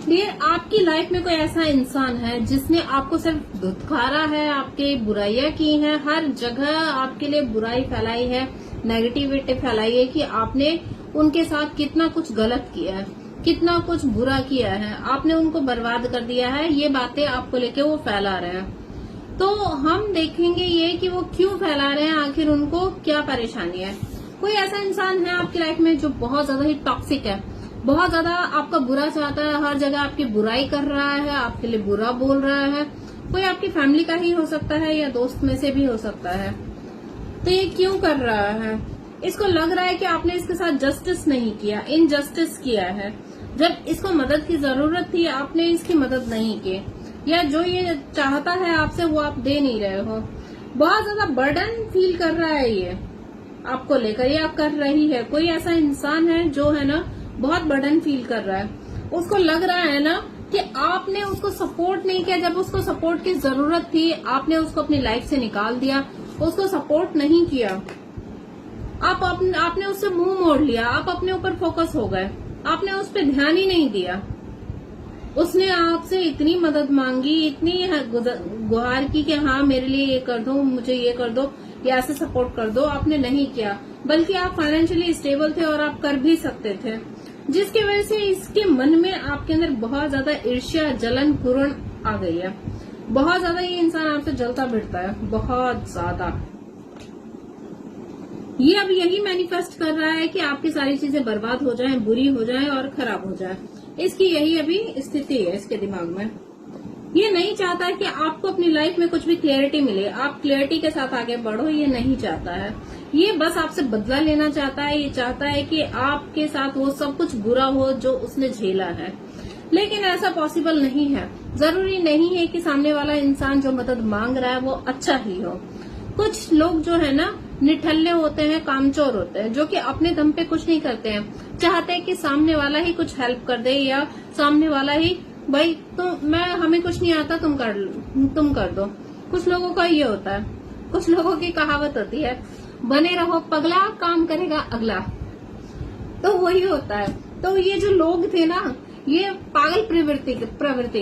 Dear, आपकी life में कोई ऐसा इंसान है जिसने आपको सिर्फ धुतकारा है, आपके बुराइयां की हैं, हर जगह आपके लिए बुराई फैलाई है, नेगेटिविटी फैलाई है कि आपने उनके साथ कितना कुछ गलत किया है, कितना कुछ बुरा किया है, आपने उनको बर्बाद कर दिया है। ये बातें आपको लेके वो फैला रहे हैं। तो हम देखेंगे ये कि वो क्यों फैला रहे हैं, आखिर उनको क्या परेशानी है। कोई ऐसा इंसान है आपकी लाइफ में जो बहुत ज्यादा ही टॉक्सिक है, बहुत ज्यादा आपका बुरा चाहता है, हर जगह आपकी बुराई कर रहा है, आपके लिए बुरा बोल रहा है। कोई आपकी फैमिली का ही हो सकता है या दोस्त में से भी हो सकता है। तो ये क्यों कर रहा है? इसको लग रहा है कि आपने इसके साथ जस्टिस नहीं किया, इनजस्टिस किया है। जब इसको मदद की जरूरत थी आपने इसकी मदद नहीं की, या जो ये चाहता है आपसे वो आप दे नहीं रहे हो। बहुत ज्यादा बर्डन फील कर रहा है ये आपको लेकर, या कर रही है। कोई ऐसा इंसान है जो है ना बहुत बर्डन फील कर रहा है। उसको लग रहा है ना कि आपने उसको सपोर्ट नहीं किया, जब उसको सपोर्ट की जरूरत थी आपने उसको अपनी लाइफ से निकाल दिया, उसको सपोर्ट नहीं किया, आपने उससे मुंह मोड़ लिया, आप अपने ऊपर फोकस हो गए, आपने उस पर ध्यान ही नहीं दिया। उसने आपसे इतनी मदद मांगी, इतनी गुहार की कि हाँ मेरे लिए ये कर दो, मुझे ये कर दो, या ऐसे सपोर्ट कर दो, आपने नहीं किया। बल्कि आप फाइनेंशियली स्टेबल थे और आप कर भी सकते थे, जिसकी वजह से इसके मन में आपके अंदर बहुत ज्यादा ईर्ष्या, जलन, कुरण आ गई है। बहुत ज्यादा ये इंसान आपसे जलता भिड़ता है, बहुत ज्यादा। ये अब यही मैनिफेस्ट कर रहा है कि आपकी सारी चीजें बर्बाद हो जाएं, बुरी हो जाएं और खराब हो जाएं। इसकी यही अभी स्थिति है इसके दिमाग में। ये नहीं चाहता है कि आपको अपनी लाइफ में कुछ भी क्लियरिटी मिले, आप क्लियरिटी के साथ आगे बढ़ो, ये नहीं चाहता है। ये बस आपसे बदला लेना चाहता है। ये चाहता है कि आपके साथ वो सब कुछ बुरा हो जो उसने झेला है, लेकिन ऐसा पॉसिबल नहीं है। जरूरी नहीं है कि सामने वाला इंसान जो मदद मांग रहा है वो अच्छा ही हो। कुछ लोग जो है ना निठल्ले होते हैं, कामचोर होते हैं, जो कि अपने दम पे कुछ नहीं करते हैं, चाहते हैं कि सामने वाला ही कुछ हेल्प कर दे, या सामने वाला ही भाई हमें कुछ नहीं आता, तुम कर दो। कुछ लोगों का ये होता है। कुछ लोगों की कहावत होती है, बने रहो पगला, काम करेगा अगला। तो वही होता है। तो ये जो लोग थे ना, ये पागल प्रवृत्ति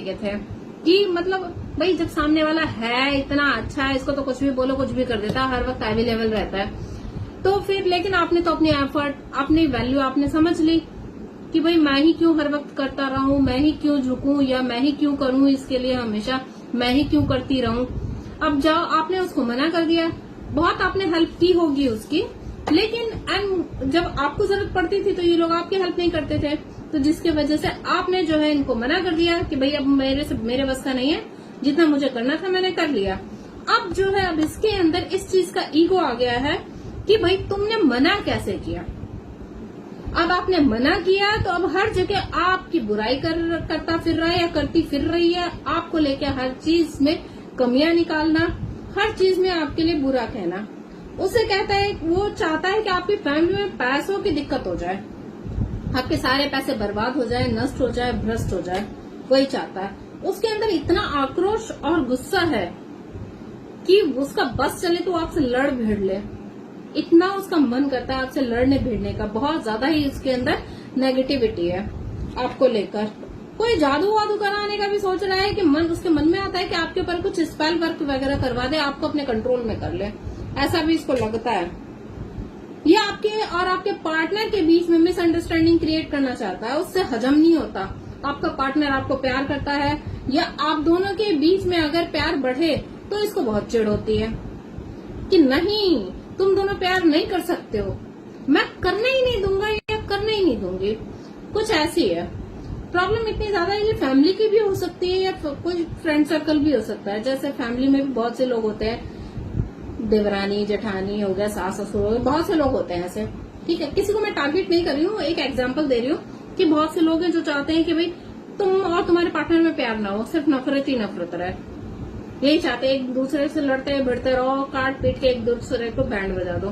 के थे कि मतलब भाई जब सामने वाला है इतना अच्छा है, इसको तो कुछ भी बोलो कुछ भी कर देता है, हर वक्त अवेलेबल रहता है। तो फिर लेकिन आपने तो अपनी एफर्ट, अपनी वैल्यू आपने समझ ली कि भाई मैं ही क्यों हर वक्त करता रहूं, मैं ही क्यों झुकूं, या मैं ही क्यों करूं इसके लिए हमेशा, मैं ही क्यों करती रहूं। अब जाओ, आपने उसको मना कर दिया, बहुत आपने हेल्प की होगी उसकी, लेकिन जब आपको जरूरत पड़ती थी तो ये लोग आपकी हेल्प नहीं करते थे। तो जिसकी वजह से आपने जो है इनको मना कर दिया कि भाई अब मेरे बस का नहीं है, जितना मुझे करना था मैंने कर लिया। अब जो है अब इसके अंदर इस चीज का ईगो आ गया है कि भाई तुमने मना कैसे किया। अब आपने मना किया तो अब हर जगह आपकी बुराई करता फिर रहा है या करती फिर रही है, आपको लेके हर चीज में कमियां निकालना, हर चीज में आपके लिए बुरा कहना। उसे कहता है, वो चाहता है कि आपकी फैमिली में पैसों की दिक्कत हो जाए, आपके सारे पैसे बर्बाद हो जाए, नष्ट हो जाए, भ्रष्ट हो जाए। वही चाहता है। उसके अंदर इतना आक्रोश और गुस्सा है कि उसका बस चले तो आपसे लड़ भिड़ ले, इतना उसका मन करता है आपसे लड़ने भिड़ने का। बहुत ज्यादा ही उसके अंदर नेगेटिविटी है आपको लेकर। कोई जादू वादू कराने का भी सोच रहा है कि उसके मन में आता है कि आपके ऊपर कुछ स्पेल वर्क वगैरह करवा दे, आपको अपने कंट्रोल में कर ले, ऐसा भी इसको लगता है। ये आपके और आपके पार्टनर के बीच में मिसअंडरस्टैंडिंग क्रिएट करना चाहता है, उससे हजम नहीं होता। आपका पार्टनर आपको प्यार करता है या आप दोनों के बीच में अगर प्यार बढ़े तो इसको बहुत चिढ़ होती है कि नहीं, तुम दोनों प्यार नहीं कर सकते हो, मैं करने ही नहीं दूंगा या करने ही नहीं दूंगी। कुछ ऐसी है प्रॉब्लम। इतनी ज्यादा ये फैमिली की भी हो सकती है या कोई फ्रेंड सर्कल भी हो सकता है। जैसे फैमिली में भी बहुत से लोग होते हैं, देवरानी जेठानी हो गया, सास ससुर हो गए, बहुत से लोग होते हैं ऐसे। ठीक है, किसी को मैं टारगेट नहीं कर रही हूँ, एक एग्जांपल दे रही हूँ कि बहुत से लोग हैं जो चाहते हैं कि भाई तुम और तुम्हारे पार्टनर में प्यार ना हो, सिर्फ नफरत ही नफरत रहे। यही चाहते हैं, एक दूसरे से लड़ते भिड़ते रहो, काट पीट के एक दूसरे को बैंड बजा दो।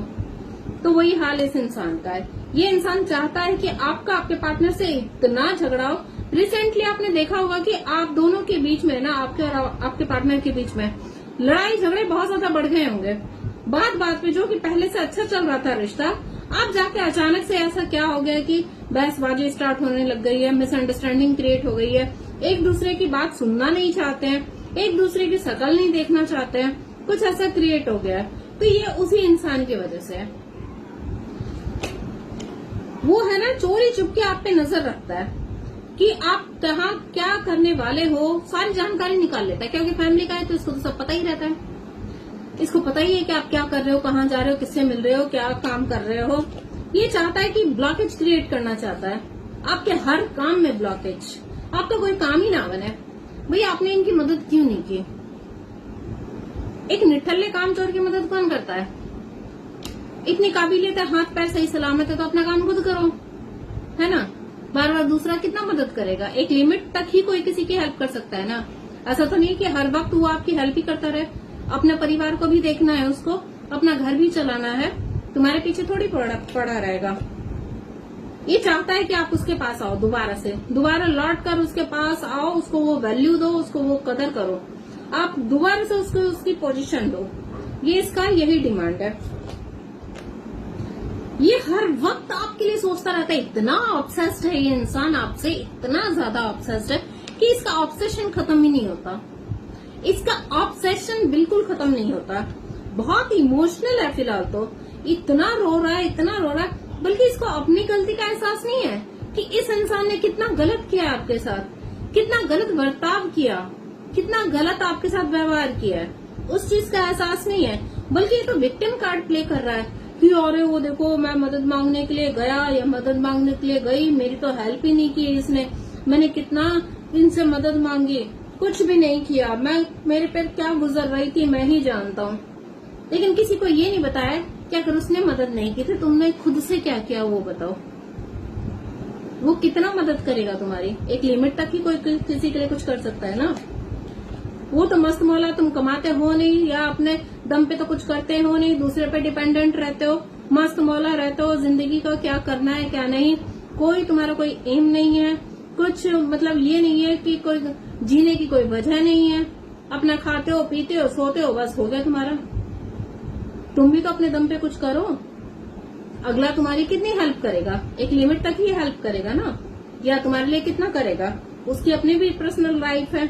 तो वही हाल इस इंसान का है। ये इंसान चाहता है कि आपके पार्टनर से इतना झगड़ा हो। रिसेंटली आपने देखा होगा कि आप दोनों के बीच में ना, आपके और आपके पार्टनर के बीच में लड़ाई झगड़े बहुत ज्यादा बढ़ गए होंगे। बात पे जो कि पहले से अच्छा चल रहा था रिश्ता, अब जाके अचानक से ऐसा क्या हो गया कि बहसबाजी स्टार्ट होने लग गई है, मिसअंडरस्टैंडिंग क्रिएट हो गई है, एक दूसरे की बात सुनना नहीं चाहते हैं, एक दूसरे की शक्ल नहीं देखना चाहते हैं, कुछ ऐसा क्रिएट हो गया है। तो ये उसी इंसान की वजह से है। वो है ना चोरी चुपके आप पे नजर रखता है कि आप कहाँ क्या करने वाले हो, सारी जानकारी निकाल लेता है, क्योंकि फैमिली का है तो इसको तो सब पता ही रहता है। इसको पता ही है कि आप क्या कर रहे हो, कहाँ जा रहे हो, किससे मिल रहे हो, क्या काम कर रहे हो। ये चाहता है कि ब्लॉकेज क्रिएट करना चाहता है, आपके हर काम में ब्लॉकेज, आपका कोई काम ही ना बने। भैया आपने इनकी मदद क्यों नहीं की? एक निठल्ले काम चोर की मदद कौन करता है? इतनी काबिलियत है, हाथ पैर सही सलामत है तो अपना काम खुद करो, है ना। बार बार दूसरा कितना मदद करेगा? एक लिमिट तक ही कोई किसी की हेल्प कर सकता है ना। ऐसा तो नहीं कि हर वक्त वो आपकी हेल्प ही करता रहे। अपने परिवार को भी देखना है, उसको अपना घर भी चलाना है, तुम्हारे पीछे थोड़ी पड़ा रहेगा। ये चाहता है कि आप उसके पास आओ, दोबारा लौट कर उसके पास आओ, उसको वो वैल्यू दो, उसको वो कदर करो, आप दोबारा से उसको उसकी पोजीशन दो। ये इसका यही डिमांड है। ये हर वक्त आपके लिए सोचता रहता है, इतना ऑब्सेस्ड है ये इंसान आपसे, इतना ज्यादा ऑब्सेस्ड है कि इसका ऑब्सेशन खत्म ही नहीं होता। इसका ऑब्सेशन बिल्कुल खत्म नहीं होता। बहुत इमोशनल है फिलहाल तो, इतना रो रहा है, बल्कि इसको अपनी गलती का एहसास नहीं है कि इस इंसान ने कितना गलत किया आपके साथ, कितना गलत बर्ताव किया, कितना गलत आपके साथ व्यवहार किया है, उस चीज का एहसास नहीं है। बल्कि ये तो विक्टिम कार्ड प्ले कर रहा है कि अरे वो देखो मैं मदद मांगने के लिए गया या मदद मांगने के लिए गई, मेरी तो हेल्प ही नहीं की इसने, मैंने कितना इनसे मदद मांगी, कुछ भी नहीं किया, मेरे पर क्या गुजर रही थी मैं ही जानता हूँ। लेकिन किसी को ये नहीं बताया कि अगर उसने मदद नहीं की थी तुमने खुद से क्या किया, वो बताओ। वो कितना मदद करेगा तुम्हारी? एक लिमिट तक ही कोई किसी के लिए कुछ कर सकता है ना। वो तो मस्त मौला, तुम कमाते हो नहीं या अपने दम पे तो कुछ करते हो नहीं, दूसरे पे डिपेंडेंट रहते हो, मस्त मौला रहते हो, जिंदगी का क्या करना है क्या नहीं, कोई तुम्हारा कोई एम नहीं है, कुछ मतलब ये नहीं है कि कोई जीने की कोई वजह नहीं है, अपना खाते हो पीते हो सोते हो, बस हो गया तुम्हारा। तुम भी तो अपने दम पे कुछ करो। अगला तुम्हारी कितनी हेल्प करेगा? एक लिमिट तक ही हेल्प करेगा ना, या तुम्हारे लिए कितना करेगा? उसकी अपनी भी पर्सनल लाइफ है।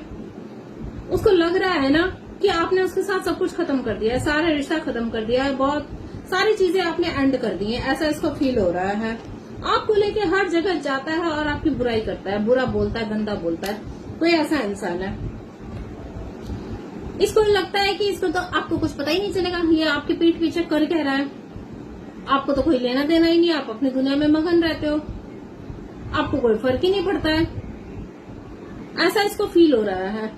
उसको लग रहा है ना कि आपने उसके साथ सब कुछ खत्म कर दिया है, सारा रिश्ता खत्म कर दिया है, बहुत सारी चीजें आपने एंड कर दी है, ऐसा इसको फील हो रहा है। आपको लेके हर जगह जाता है और आपकी बुराई करता है, बुरा बोलता है, गंदा बोलता है। कोई ऐसा इंसान है। इसको लगता है कि इसको तो आपको कुछ पता ही नहीं चलेगा, ये आपके पीठ पीछे कर कह रहा है, आपको तो कोई लेना देना ही नहीं, आप अपनी दुनिया में मगन रहते हो, आपको कोई फर्क ही नहीं पड़ता है, ऐसा इसको फील हो रहा है।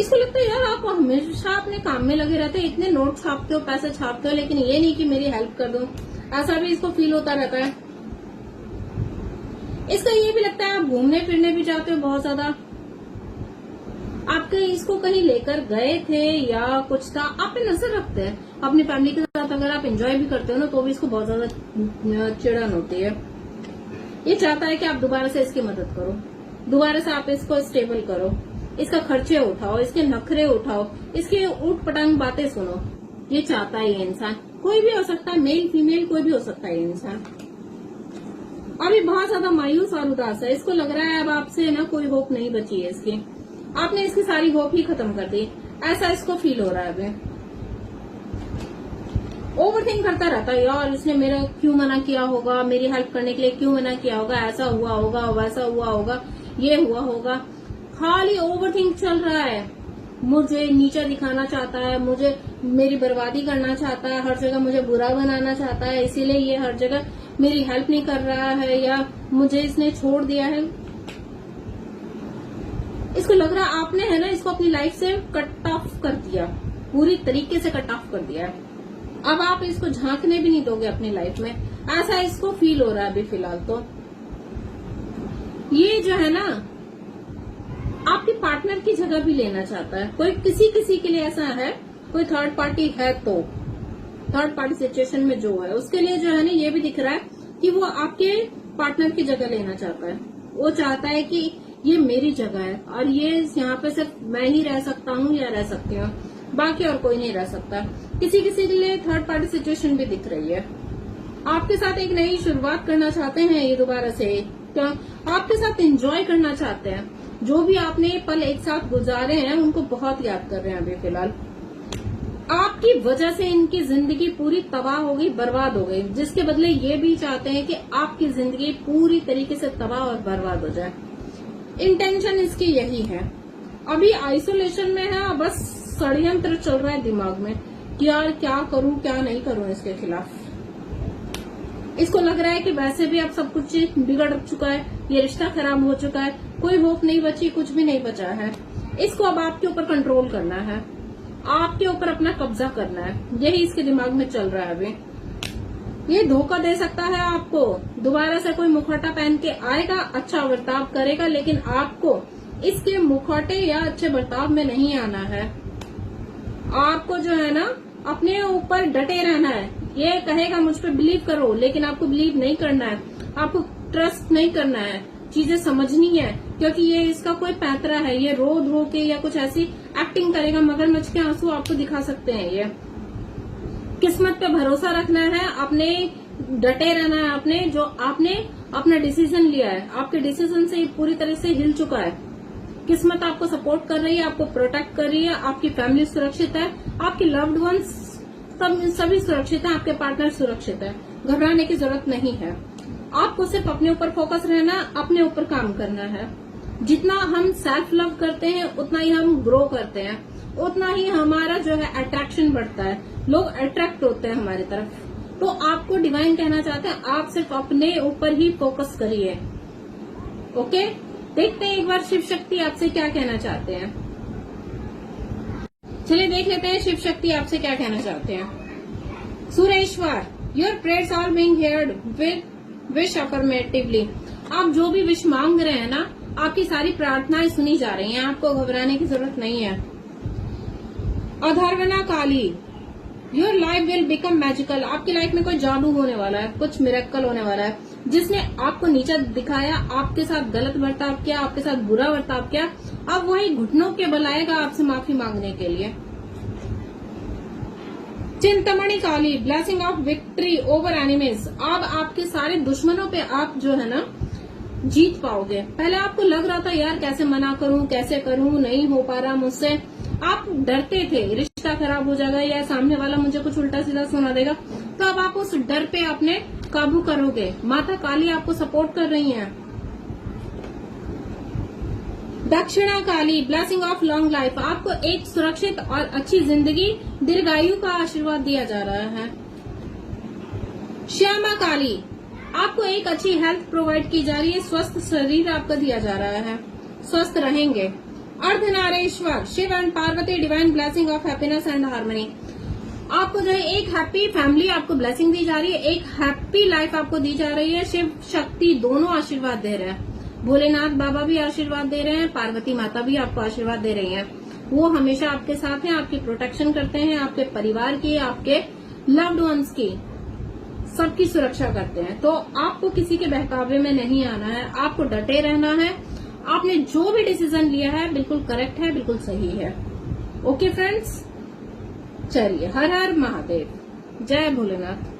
इसको लगता है यार आप हमेशा अपने काम में लगे रहते हैं, इतने नोट छापते हो, पैसे छापते हो, लेकिन ये नहीं कि मेरी हेल्प कर दो, ऐसा भी इसको फील होता रहता है। इसका ये भी लगता है आप घूमने फिरने भी जाते हो बहुत ज्यादा, आपके इसको कहीं लेकर गए थे या कुछ था, आप पे नजर रखते हैं। अपनी फैमिली के साथ अगर आप एंजॉय भी करते हो ना तो भी इसको बहुत ज्यादा चिड़न होती है। ये चाहता है कि आप दोबारा से इसकी मदद करो, दोबारा से आप इसको स्टेबल करो, इसका खर्चे उठाओ, इसके नखरे उठाओ, इसके ऊट पटांग बातें सुनो। ये चाहता है ये इंसान, कोई भी हो सकता है, मेल फीमेल कोई भी हो सकता है ये इंसान। अभी बहुत ज्यादा मायूस और उदास है, इसको लग रहा है अब आपसे ना कोई होप नहीं बची है इसकी, आपने इसकी सारी होप ही खत्म कर दी, ऐसा इसको फील हो रहा है। अभी ओवरथिंक करता रहता है, यार इसने मेरा क्यों मना किया होगा, मेरी हेल्प करने के लिए क्यों मना किया होगा, ऐसा हुआ होगा, वैसा हुआ होगा, ये हुआ होगा, खाली ओवरथिंक चल रहा है। मुझे नीचा दिखाना चाहता है, मुझे मेरी बर्बादी करना चाहता है, हर जगह मुझे बुरा बनाना चाहता है, इसीलिए ये हर जगह मेरी हेल्प नहीं कर रहा है या मुझे इसने छोड़ दिया है। इसको लग रहा है आपने है ना इसको अपनी लाइफ से कट ऑफ कर दिया, पूरी तरीके से कट ऑफ कर दिया है। अब आप इसको झांकने भी नहीं दोगे अपनी लाइफ में, ऐसा इसको फील हो रहा है अभी फिलहाल तो। ये जो है ना आपकी पार्टनर की जगह भी लेना चाहता है, कोई किसी के लिए ऐसा है, कोई थर्ड पार्टी है तो थर्ड पार्टी सिचुएशन में जो है उसके लिए जो है ना ये भी दिख रहा है कि वो आपके पार्टनर की जगह लेना चाहता है। वो चाहता है कि ये मेरी जगह है और ये यहाँ पे सिर्फ मैं ही रह सकता हूँ या रह सकती हूँ, बाकी और कोई नहीं रह सकता। किसी के लिए थर्ड पार्टी सिचुएशन भी दिख रही है। आपके साथ एक नई शुरुआत करना चाहते हैं ये दोबारा से, क्या आपके साथ एंजॉय करना चाहते हैं। जो भी आपने पल एक साथ गुजारे हैं उनको बहुत याद कर रहे हैं अभी फिलहाल। आपकी वजह से इनकी जिंदगी पूरी तबाह हो गई, बर्बाद हो गई, जिसके बदले ये भी चाहते हैं कि आपकी जिंदगी पूरी तरीके से तबाह और बर्बाद हो जाए। इंटेंशन इसकी यही है। अभी आइसोलेशन में है, बस षड्यंत्र चल रहा है दिमाग में कि यार क्या करूं क्या नहीं करूं इसके खिलाफ। इसको लग रहा है कि वैसे भी अब सब कुछ बिगड़ चुका है, ये रिश्ता खराब हो चुका है, कोई होप नहीं बची, कुछ भी नहीं बचा है। इसको अब आपके ऊपर कंट्रोल करना है, आपके ऊपर अपना कब्जा करना है, यही इसके दिमाग में चल रहा है अभी। ये धोखा दे सकता है आपको, दोबारा से कोई मुखौटा पहन के आएगा, अच्छा बर्ताव करेगा, लेकिन आपको इसके मुखौटे या अच्छे बर्ताव में नहीं आना है। आपको जो है ना अपने ऊपर डटे रहना है। ये कहेगा मुझ पे बिलीव करो, लेकिन आपको बिलीव नहीं करना है, आपको ट्रस्ट नहीं करना है, चीजें समझनी है, क्योंकि ये इसका कोई पैतरा है। ये रो धो के या कुछ ऐसी एक्टिंग करेगा, मगरमच्छ के आंसू आपको दिखा सकते हैं। ये किस्मत पे भरोसा रखना है, अपने डटे रहना है, अपने जो आपने अपना डिसीजन लिया है, आपके डिसीजन से पूरी तरह से हिल चुका है। किस्मत आपको सपोर्ट कर रही है, आपको प्रोटेक्ट कर रही है, आपकी फैमिली सुरक्षित है, आपके लव्ड वंस सभी सुरक्षित है, आपके पार्टनर सुरक्षित है। घबराने की जरूरत नहीं है। आपको सिर्फ अपने ऊपर फोकस रहना, अपने ऊपर काम करना है। जितना हम सेल्फ लव करते हैं उतना ही हम ग्रो करते हैं, उतना ही हमारा जो है अट्रैक्शन बढ़ता है, लोग अट्रैक्ट होते हैं हमारी तरफ। तो आपको डिवाइन कहना चाहते हैं, आप सिर्फ अपने ऊपर ही फोकस करिए। ओके, देखते हैं एक बार शिव शक्ति आपसे क्या कहना चाहते हैं। चलिए देख लेते हैं शिव शक्ति आपसे क्या कहना चाहते हैं। Sureshwar, your prayers are being heard with wish affirmatively. आप जो भी विश मांग रहे हैं ना, आपकी सारी प्रार्थनाएं सुनी जा रही हैं, आपको घबराने की जरूरत नहीं है। Atharvana Kali, your life will become magical. आपकी लाइफ में कोई जादू होने वाला है, कुछ मिरेकल होने वाला है। जिसने आपको नीचा दिखाया, आपके साथ गलत बर्ताव किया, आपके साथ बुरा बर्ताव किया, अब वही घुटनों के बल आएगा आपसे माफी मांगने के लिए। Chintamani Kali, blessing of victory over enemies. अब आपके सारे दुश्मनों पे आप जो है ना जीत पाओगे। पहले आपको लग रहा था यार कैसे मना करूं, कैसे करूं, नहीं हो पा रहा मुझसे, आप डरते थे रिश्ता खराब हो जाएगा या सामने वाला मुझे कुछ उल्टा सीधा सुना देगा। तो अब आप उस डर पे अपने काबू करोगे। माता काली आपको सपोर्ट कर रही हैं। दक्षिणा काली, ब्लेसिंग ऑफ लॉन्ग लाइफ। आपको एक सुरक्षित और अच्छी जिंदगी, दीर्घायु का आशीर्वाद दिया जा रहा है। श्यामा काली, आपको एक अच्छी हेल्थ प्रोवाइड की जा रही है, स्वस्थ शरीर आपका दिया जा रहा है, स्वस्थ रहेंगे। Ardhanareshwar, Shiva and Parvati, divine blessing of happiness and harmony. आपको जो है एक हैप्पी फैमिली आपको ब्लेसिंग दी जा रही है, एक हैप्पी लाइफ आपको दी जा रही है। शिव शक्ति दोनों आशीर्वाद दे रहे हैं, भोलेनाथ बाबा भी आशीर्वाद दे रहे हैं, पार्वती माता भी आपको आशीर्वाद दे रही हैं। वो हमेशा आपके साथ हैं, आपकी प्रोटेक्शन करते हैं, आपके परिवार की, आपके लव्ड वंस की, सबकी सुरक्षा करते हैं। तो आपको किसी के बहकावे में नहीं आना है, आपको डटे रहना है। आपने जो भी डिसीजन लिया है बिल्कुल करेक्ट है, बिल्कुल सही है। ओके फ्रेंड्स, चलिए, हर हर महादेव, जय भोलेनाथ।